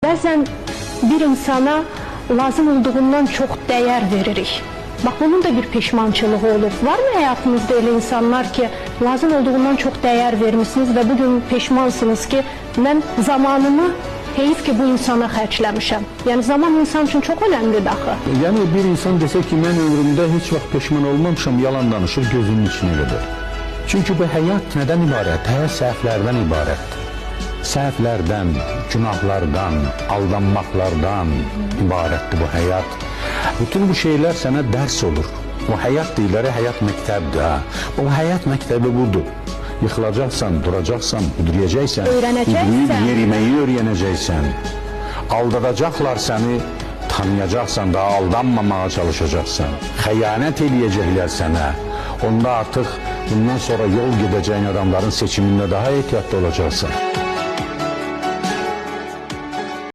Bəzən bir insana lazım olduğundan çox dəyər veririk. Bax, bunun da bir peşmançılığı olub. Varmı həyatınızda elə insanlar ki, lazım olduğundan çox dəyər vermişsiniz və bugün peşmansınız ki, mən zamanımı heyif ki, bu insana xərcləmişəm. Yəni, zaman insan üçün çox önəmlidir axı. Yəni, bir insan desə ki, mən ömrümdə heç vaxt peşman olmamışam, yalan danışır, gözünün içinə qədər. Çünki bu həyat nədən ibarət? Həyat səhvlərdən ibarətdir. Səhvlərdən, günahlardan, aldanmaqlardan ibarətdir bu həyat. Bütün bu şeylər sənə dərs olur. O həyat deyirlər, həyat məktəbdir. O həyat məktəbi budur. Yıxılacaqsan, duracaqsan, hüdriyəcəksən, hüdriyib yeriməyi öyrənəcəksən. Aldadacaqlar səni, tanıyacaqsan, daha aldanmamağa çalışacaqsan. Xəyanət eləyəcəklər sənə. Onda artıq bundan sonra yol gedəcəyin adamların seçimində daha ehtiyatlı olacaqsan.